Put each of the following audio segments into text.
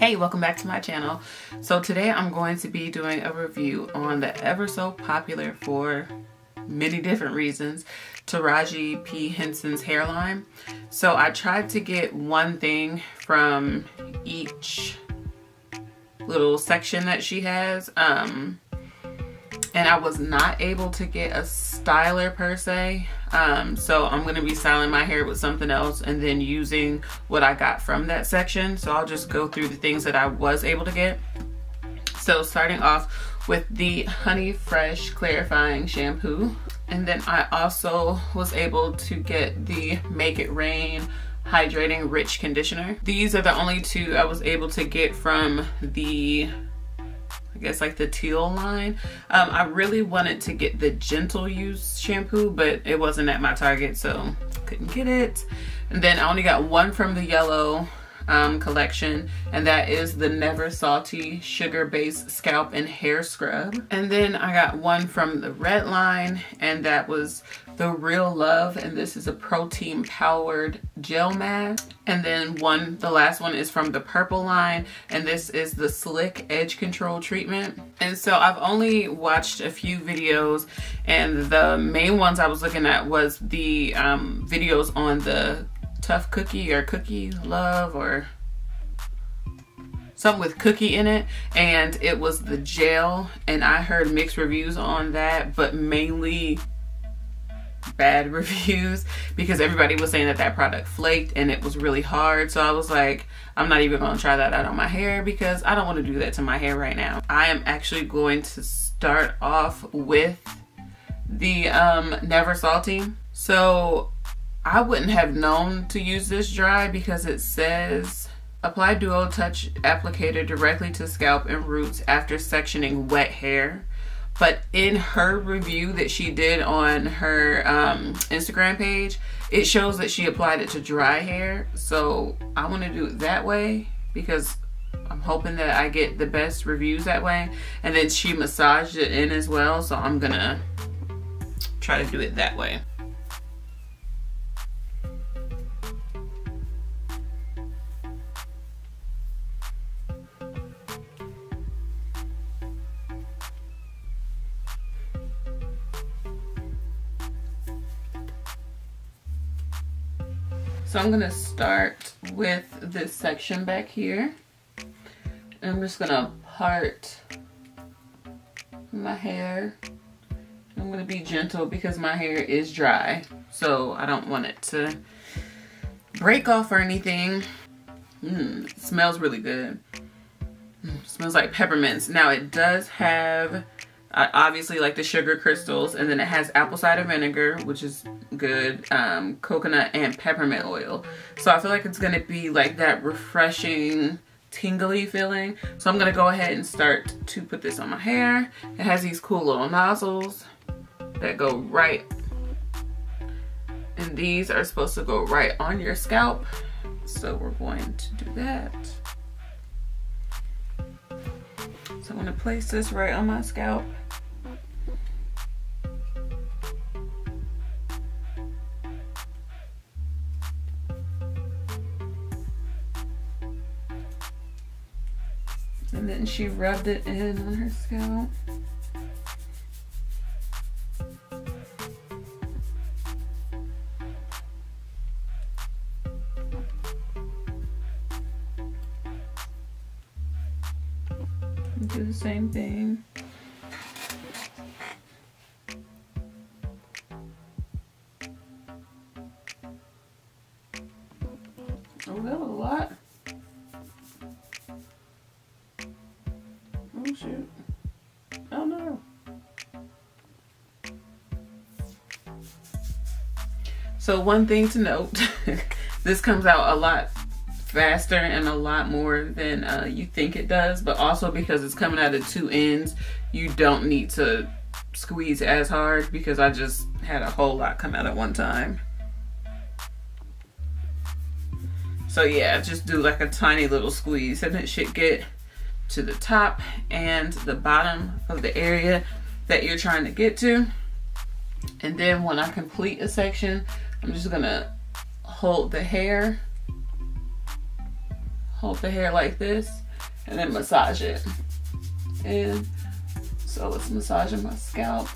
Hey, welcome back to my channel. So today I'm going to be doing a review on the ever so popular, for many different reasons, Taraji P Henson's hairline. So I tried to get one thing from each little section that she has, and I was not able to get a styler per se. So I'm going to be styling my hair with something else and then using what I got from that section. So I'll just go through the things that I was able to get. So starting off with the Honey Fresh Clarifying Shampoo. And then I also was able to get the Make It Rain Hydrating Rich Conditioner. These are the only two I was able to get from the, I guess, like the teal line. I really wanted to get the Gentle Use shampoo, but it wasn't at my Target, so couldn't get it. And then I only got one from the yellow collection, and that is the Never Salty Sugar Based Scalp and Hair Scrub. And then I got one from the red line, and that was the Real Love, and this is a protein powered gel mask. And then the last one is from the purple line, and this is the Slick Edge Control treatment. And so I've only watched a few videos, and the main ones I was looking at was the videos on the Tough Cookie or Cookie Love or something with cookie in it, and it was the gel, and I heard mixed reviews on that, but mainly bad reviews because everybody was saying that that product flaked and it was really hard. So I was like, I'm not even gonna try that out on my hair because I don't want to do that to my hair right now. I am actually going to start off with the Never Salty. So I wouldn't have known to use this dry because it says apply duo touch applicator directly to scalp and roots after sectioning wet hair. But in her review that she did on her Instagram page, it shows that she applied it to dry hair. So I want to do it that way because I'm hoping that I get the best reviews that way. And then she massaged it in as well, so I'm gonna try to do it that way. So I'm gonna start with this section back here. I'm just gonna part my hair. I'm gonna be gentle because my hair is dry, so I don't want it to break off or anything. It smells really good. It smells like peppermints. Now it does have obviously like the sugar crystals, and then it has apple cider vinegar, which is good, coconut and peppermint oil. So I feel like it's gonna be like that refreshing, tingly feeling. So I'm gonna go ahead and start to put this on my hair. It has these cool little nozzles that go right, and these are supposed to go right on your scalp. So we're going to do that. So I'm gonna place this right on my scalp. And then she rubbed it in on her scalp. Do the same thing. Oh, that was a lot. Oh shoot. Oh no. So one thing to note, this comes out a lot faster and a lot more than you think it does, but also because it's coming out of two ends, you don't need to squeeze as hard because I just had a whole lot come out at one time. So yeah, just do like a tiny little squeeze and it should get to the top and the bottom of the area that you're trying to get to. And then when I complete a section, I'm just gonna hold the hair like this, and then massage it. And so it's massaging my scalp.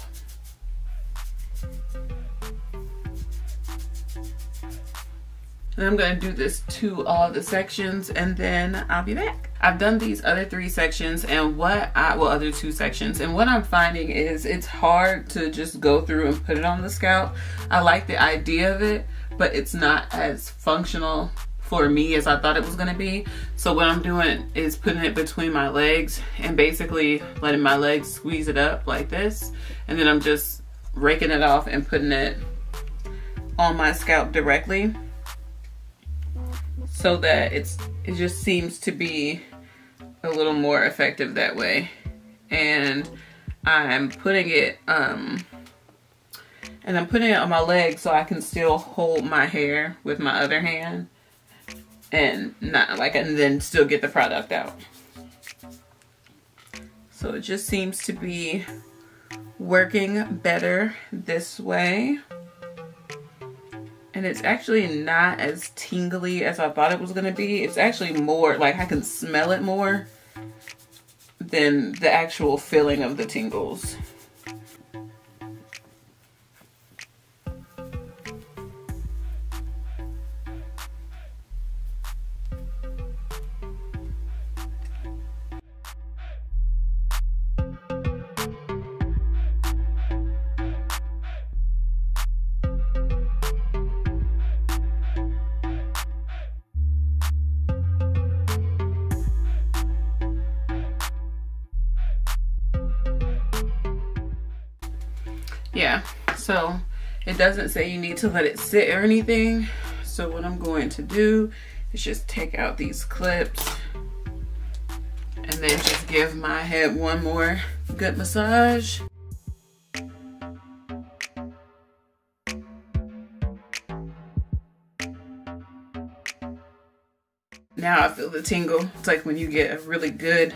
And I'm gonna do this to all the sections and then I'll be back. I've done these other 3 sections and other 2 sections, and what I'm finding is it's hard to just go through and put it on the scalp. I like the idea of it, but it's not as functional for me as I thought it was gonna be. So what I'm doing is putting it between my legs and basically letting my legs squeeze it up like this. And then I'm just raking it off and putting it on my scalp directly, so that it just seems to be a little more effective that way. And I'm putting it on my leg so I can still hold my hair with my other hand and then still get the product out. So it just seems to be working better this way. And it's actually not as tingly as I thought it was gonna be. It's actually more like I can smell it more than the actual feeling of the tingles. Yeah, so it doesn't say you need to let it sit or anything. So what I'm going to do is just take out these clips and then just give my head one more good massage. Now I feel the tingle. It's like when you get a really good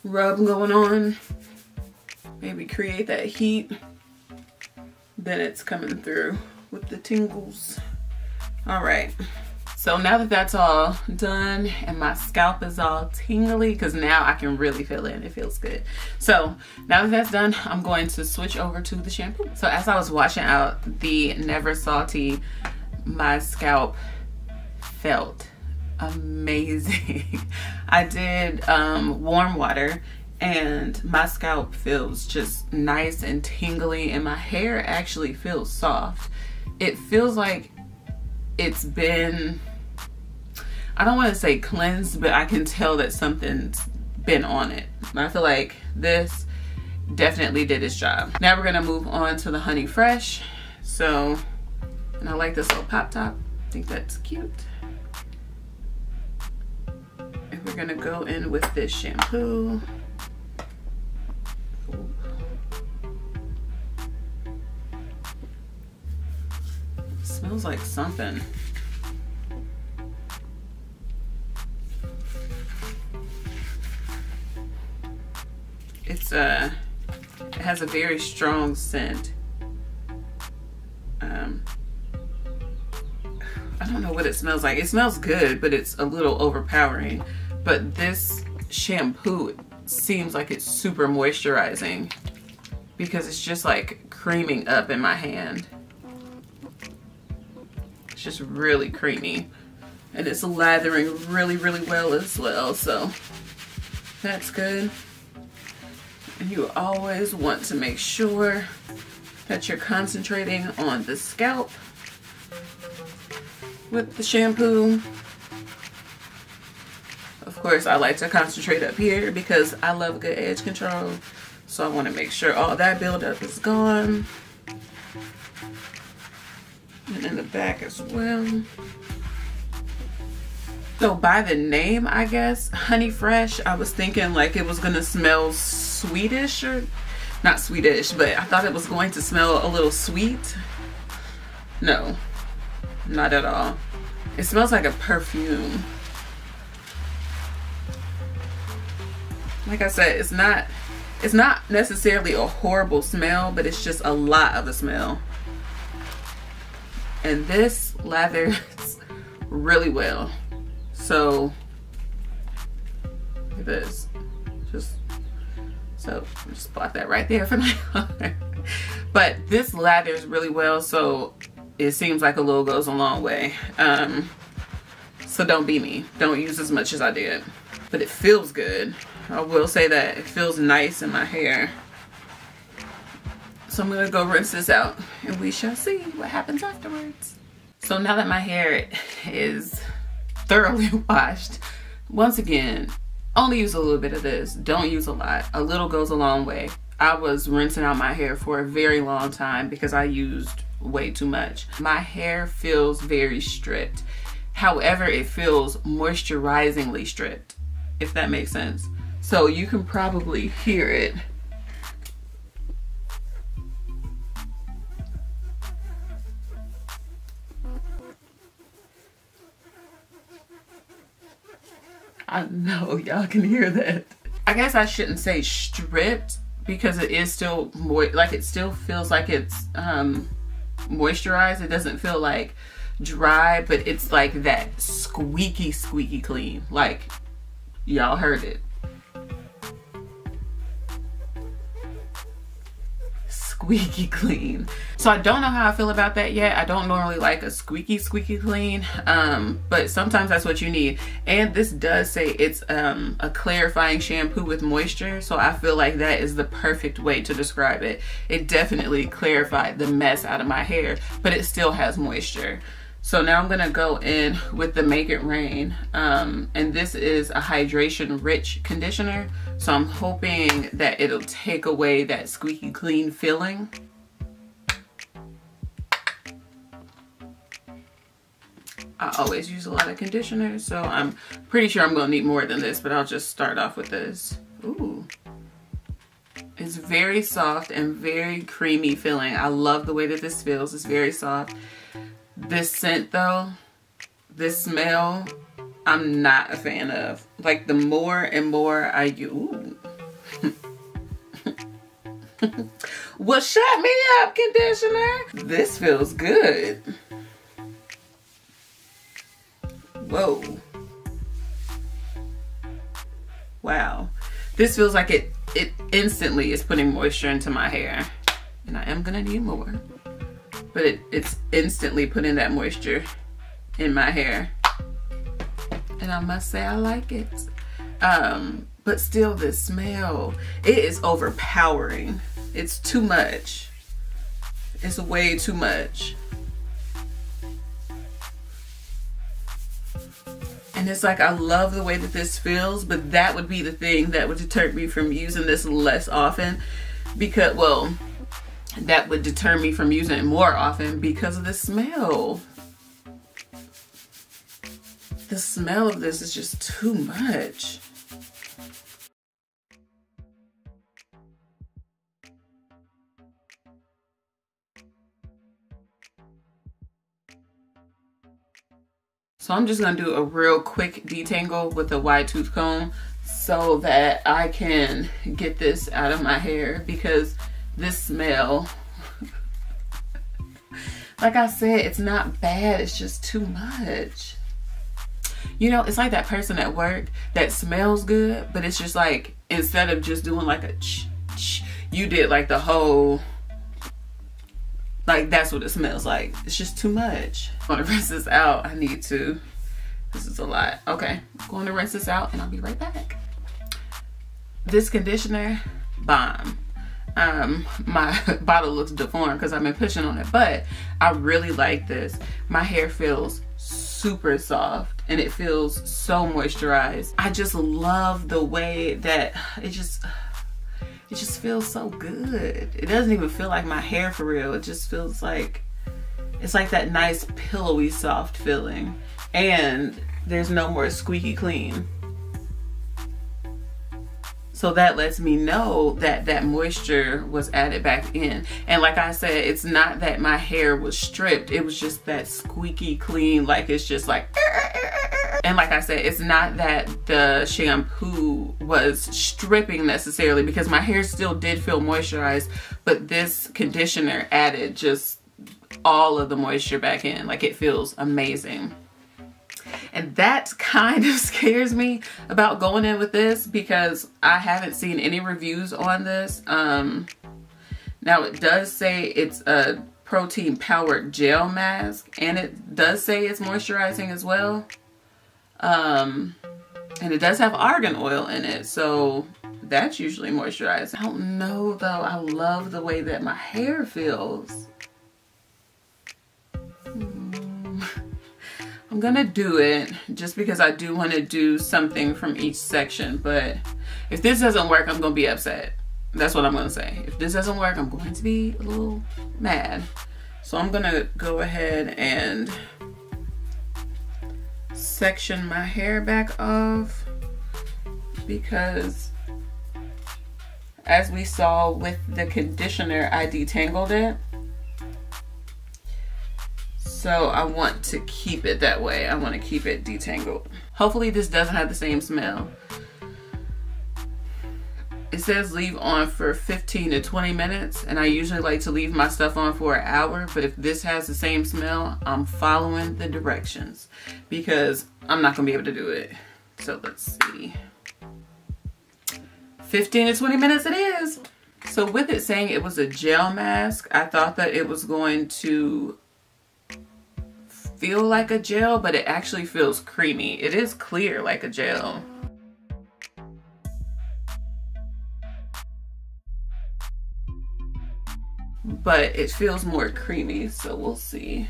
rub going on, maybe create that heat, then it's coming through with the tingles. All right, so now that that's all done and my scalp is all tingly, because now I can really feel it and it feels good. So now that that's done, I'm going to switch over to the shampoo. So as I was washing out the Never Salty, my scalp felt amazing. I did warm water and my scalp feels just nice and tingly, and my hair actually feels soft. It feels like it's been, I don't want to say cleansed, but I can tell that something's been on it. I feel like this definitely did its job. Now we're gonna move on to the Honey Fresh. So, and I like this little pop top. I think that's cute. And we're gonna go in with this shampoo. Smells like something. It's it has a very strong scent. I don't know what it smells like. It smells good, but it's a little overpowering. But this shampoo seems like it's super moisturizing because it's just like creaming up in my hand. It's just really creamy, and it's lathering really, really well as well, so that's good. And you always want to make sure that you're concentrating on the scalp with the shampoo. Of course, I like to concentrate up here because I love good edge control, so I want to make sure all that buildup is gone. And in the back as well. So by the name, I guess, Honey Fresh, I was thinking like it was gonna smell Swedish, or not Swedish, but I thought it was going to smell a little sweet. No, not at all. It smells like a perfume. Like I said, it's not necessarily a horrible smell, but it's just a lot of a smell. And this lathers really well. So at this. Just plot that right there for now. But this lathers really well, so it seems like a little goes a long way. So don't be me. Don't use as much as I did. But it feels good. I will say that it feels nice in my hair. So I'm gonna go rinse this out and we shall see what happens afterwards. So now that my hair is thoroughly washed, once again, only use a little bit of this. Don't use a lot. A little goes a long way. I was rinsing out my hair for a very long time because I used way too much. My hair feels very stripped. However, it feels moisturizingly stripped, if that makes sense. So you can probably hear it. I know y'all can hear that. I guess I shouldn't say stripped because it is still like it still feels like it's moisturized. It doesn't feel like dry, but it's like that squeaky clean. Like y'all heard it. Squeaky clean. So I don't know how I feel about that yet. I don't normally like a squeaky clean, but sometimes that's what you need. And this does say it's a clarifying shampoo with moisture, so I feel like that is the perfect way to describe it. It definitely clarified the mess out of my hair, but it still has moisture. So now I'm gonna go in with the Make It Rain, and this is a hydration rich conditioner. So I'm hoping that it'll take away that squeaky clean feeling. I always use a lot of conditioner, so I'm pretty sure I'm gonna need more than this, but I'll just start off with this. Ooh. It's very soft and very creamy feeling. I love the way that this feels. It's very soft. This scent though, this smell, I'm not a fan of. Like the more and more I use, ooh. Well, shut me up, conditioner. This feels good. Whoa. Wow. This feels like it instantly is putting moisture into my hair. And I am gonna need more. But it's instantly putting that moisture in my hair. And I must say I like it. But still the smell, it is overpowering. It's too much. It's way too much. And it's like, I love the way that this feels, but that would be the thing that would deter me from using this less often. Because, well, that would deter me from using it more often because of the smell. The smell of this is just too much. So I'm just gonna do a real quick detangle with a wide tooth comb so that I can get this out of my hair, because this smell, like I said, it's not bad, it's just too much. You know, it's like that person at work that smells good, but it's just like, instead of just doing like a ch, you did like the whole, like that's what it smells like. It's just too much. I'm gonna rinse this out. I need to. This is a lot. Okay, I'm going to rinse this out and I'll be right back. This conditioner, bomb. My bottle looks deformed because I've been pushing on it, but I really like this. My hair feels super soft and it feels so moisturized. I just love the way that it just feels so good. It doesn't even feel like my hair for real. It just feels like, it's like that nice pillowy soft feeling, and there's no more squeaky clean. So that lets me know that that moisture was added back in. And like I said, it's not that my hair was stripped. It was just that squeaky clean, like it's just like, and like I said, it's not that the shampoo was stripping necessarily, because my hair still did feel moisturized, but this conditioner added just all of the moisture back in. Like, it feels amazing. And that kind of scares me about going in with this because I haven't seen any reviews on this. Now it does say it's a protein powered gel mask, and it does say it's moisturizing as well. And it does have argan oil in it, so that's usually moisturizing. I don't know though, I love the way that my hair feels. I'm gonna do it just because I do want to do something from each section, but if this doesn't work, I'm gonna be upset. That's what I'm gonna say. If this doesn't work, I'm going to be a little mad. So I'm gonna go ahead and section my hair back off because as we saw with the conditioner, I detangled it. So I want to keep it that way. I want to keep it detangled. Hopefully this doesn't have the same smell. It says leave on for 15 to 20 minutes, and I usually like to leave my stuff on for an hour, but if this has the same smell, I'm following the directions because I'm not gonna be able to do it. So let's see. 15 to 20 minutes it is. So with it saying it was a gel mask, I thought that it was going to feel like a gel, but it actually feels creamy. It is clear like a gel. But it feels more creamy, so we'll see.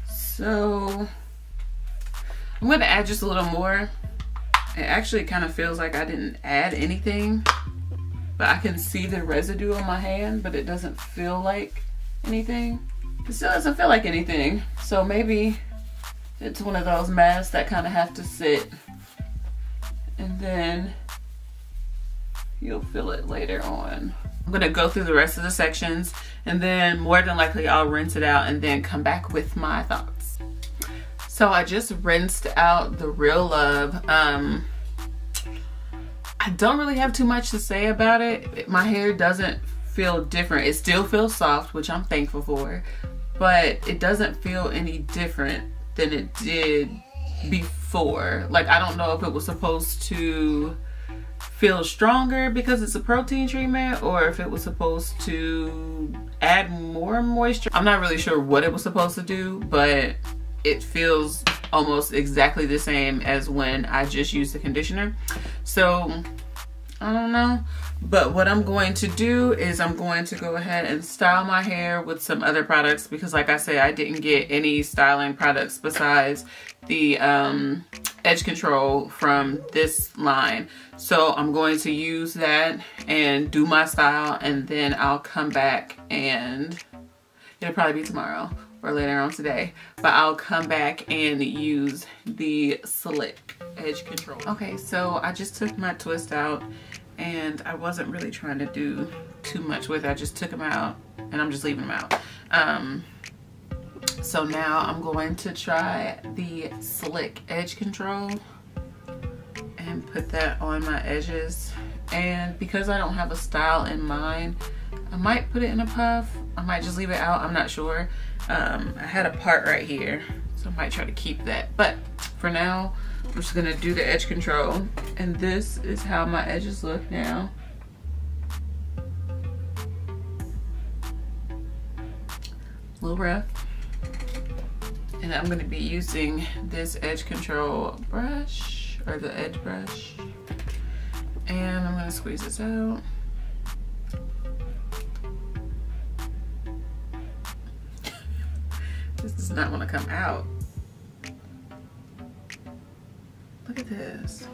So I'm gonna add just a little more. It actually kind of feels like I didn't add anything, but I can see the residue on my hand, but it doesn't feel like anything. It still doesn't feel like anything. So maybe it's one of those masks that kind of have to sit and then you'll feel it later on. I'm gonna go through the rest of the sections and then more than likely I'll rinse it out and then come back with my thoughts. So I just rinsed out the Real Love. I don't really have too much to say about it. My hair doesn't feel different. It still feels soft, which I'm thankful for, but it doesn't feel any different than it did before. Like, I don't know if it was supposed to feel stronger because it's a protein treatment or if it was supposed to add more moisture. I'm not really sure what it was supposed to do, but it feels almost exactly the same as when I just used the conditioner. So I don't know, but what I'm going to do is I'm going to go ahead and style my hair with some other products because like I said, I didn't get any styling products besides the edge control from this line. So I'm going to use that and do my style, and then I'll come back and it'll probably be tomorrow or later on today, but I'll come back and use the Slick edge control. Okay, so I just took my twist out and I wasn't really trying to do too much with it. I just took them out and I'm just leaving them out. So now I'm going to try the Slick edge control and put that on my edges. And because I don't have a style in mind, I might put it in a puff. I might just leave it out, I'm not sure. I had a part right here, so I might try to keep that. But for now, I'm just gonna do the edge control. And this is how my edges look now. A little rough. And I'm gonna be using this edge control brush, or the edge brush. And I'm gonna squeeze this out. This does not want to come out. Look at this.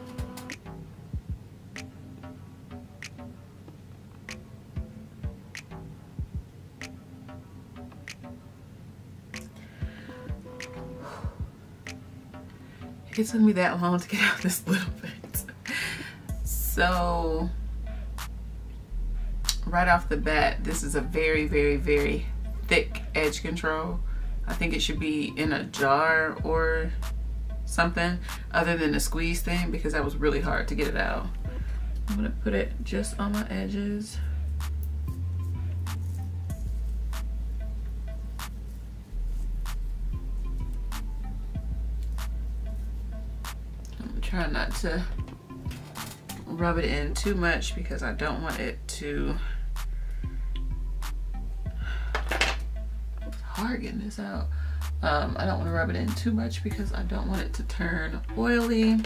It took me that long to get out this little bit. So right off the bat, this is a very, very, very thick edge control. I think it should be in a jar or something other than the squeeze thing because that was really hard to get it out. I'm gonna put it just on my edges. Try not to rub it in too much because I don't want it to, it's hard getting this out. I don't want to rub it in too much because I don't want it to turn oily.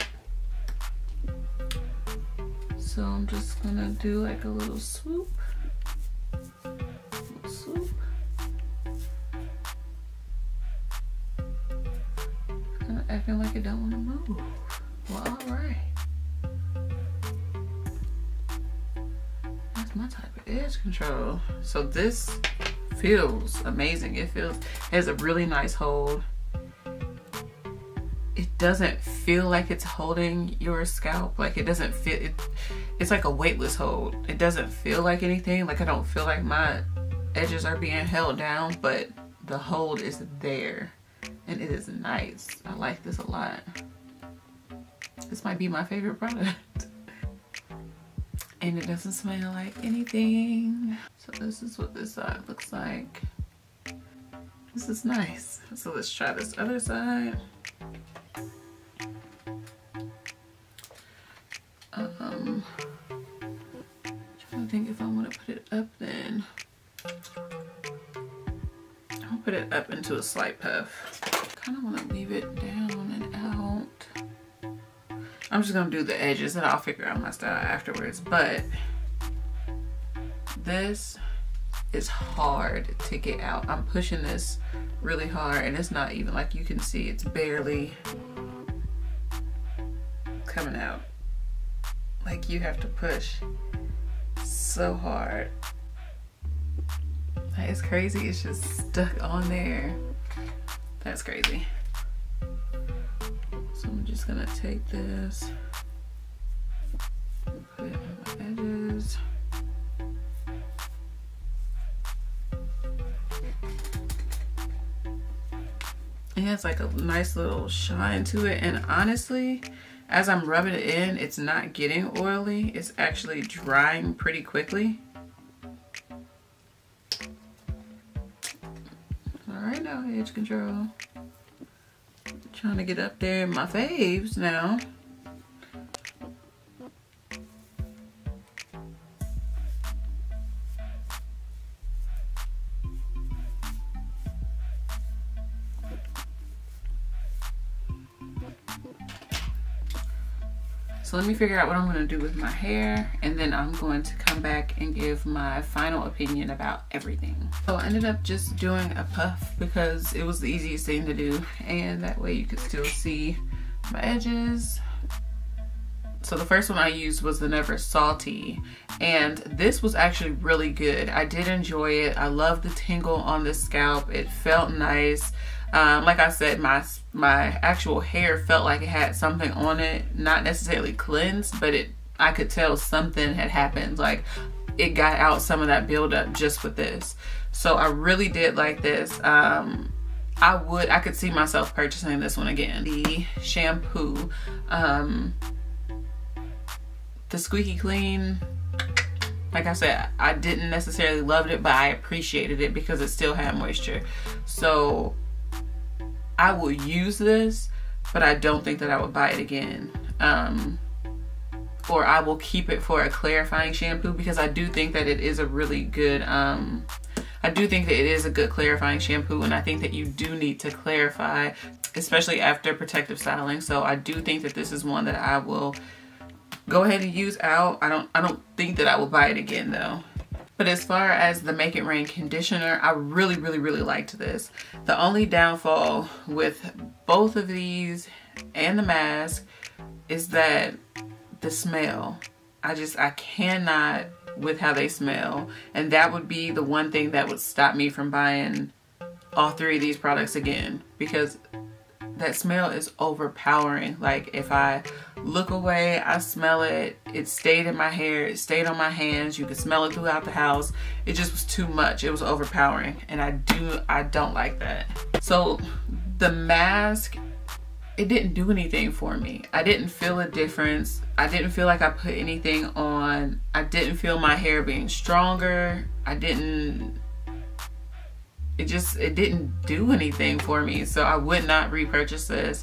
So I'm just gonna do like a little swoop. Kind of acting like it don't want to move. Well, alright. That's my type of edge control. So this feels amazing. It has a really nice hold. It doesn't feel like it's holding your scalp. Like it doesn't feel it. It's like a weightless hold. It doesn't feel like anything. Like I don't feel like my edges are being held down, but the hold is there and it is nice. I like this a lot. This might be my favorite product. And it doesn't smell like anything. So this is what this side looks like. This is nice. So let's try this other side. Trying to think if I want to put it up then. I'll put it up into a slight puff. Kind of want to leave it down and out. I'm just going to do the edges and I'll figure out my style afterwards. But this is hard to get out. I'm pushing this really hard and it's not even, like you can see, it's barely coming out. Like you have to push so hard. That is crazy. It's just stuck on there. That's crazy. So I'm just gonna take this, put it on my edges. It has like a nice little shine to it, and honestly, as I'm rubbing it in, it's not getting oily. It's actually drying pretty quickly. All right now, edge control. Trying to get up there in my faves now. So let me figure out what I'm going to do with my hair, and then I'm going to come back and give my final opinion about everything. So I ended up just doing a puff because it was the easiest thing to do, and that way you could still see my edges. So the first one I used was the Never Salty, and this was actually really good. I did enjoy it. I love the tingle on the scalp. It felt nice. Like I said, my actual hair felt like it had something on it, not necessarily cleansed, but I could tell something had happened. Like it got out some of that buildup just with this. So I really did like this. I could see myself purchasing this one again. The shampoo, the Squeaky Clean, like I said, I didn't necessarily love it, but I appreciated it because it still had moisture. So I will use this, but I don't think that I would buy it again. Or I will keep it for a clarifying shampoo because I do think that it is a really good, I do think that it is a good clarifying shampoo, and I think that you do need to clarify, especially after protective styling. So I do think that this is one that I will go ahead and use out. I don't think that I will buy it again though. But as far as the Make It Rain conditioner, I really liked this. The only downfall with both of these and the mask is that the smell. I cannot with how they smell. And that would be the one thing that would stop me from buying all three of these products again, because that smell is overpowering. Like if I look away, I smell it. It stayed in my hair, it stayed on my hands. You could smell it throughout the house. It just was too much. It was overpowering, and I don't like that. So the mask, it didn't do anything for me. I didn't feel a difference. I didn't feel like I put anything on. I didn't feel my hair being stronger. It didn't do anything for me. So I would not repurchase this.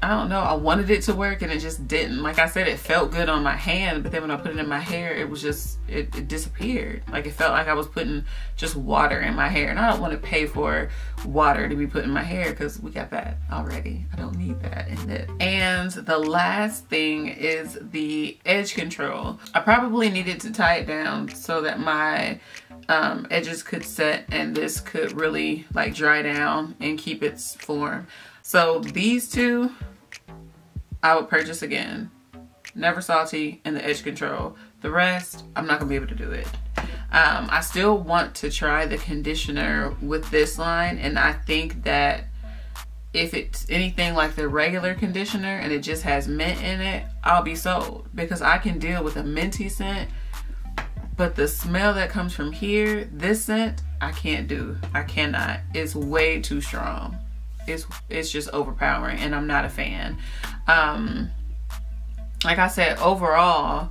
I don't know, I wanted it to work and it just didn't. Like I said, it felt good on my hand, but then when I put it in my hair, it was just, it disappeared. Like it felt like I was putting just water in my hair, and I don't want to pay for water to be put in my hair because we got that already. I don't need that in it. And the last thing is the edge control. I probably needed to tie it down so that my edges could set and this could really like dry down and keep its form. So these two I would purchase again. Never Salty and the edge control. The rest, I'm not gonna be able to do it. I still want to try the conditioner with this line, and I think that if it's anything like the regular conditioner and it just has mint in it, I'll be sold, because I can deal with a minty scent, but the smell that comes from here, this scent, I can't do. I cannot. It's way too strong. It's just overpowering, and I'm not a fan. Like I said, overall,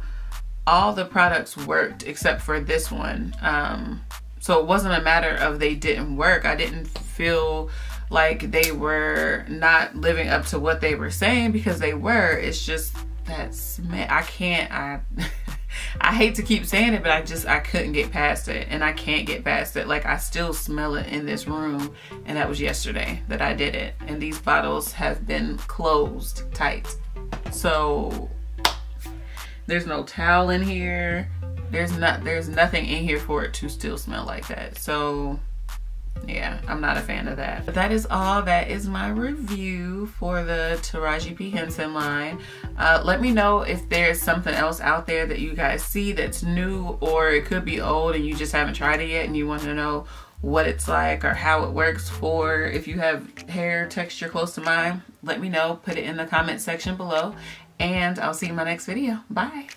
all the products worked except for this one. So it wasn't a matter of they didn't work. I didn't feel like they were not living up to what they were saying, because they were. It's just that smell. I hate to keep saying it, but I couldn't get past it, and I can't get past it. Like, I still smell it in this room, and that was yesterday that I did it. And these bottles have been closed tight. So there's no towel in here. There's nothing in here for it to still smell like that. So yeah, I'm not a fan of that. But that is all. That is my review for the Taraji P Henson line. Let me know if there's something else out there that you guys see that's new, or it could be old and you just haven't tried it yet and you want to know what it's like or how it works for if you have hair texture close to mine. Let me know. Put it in the comment section below, and I'll see you in my next video. Bye.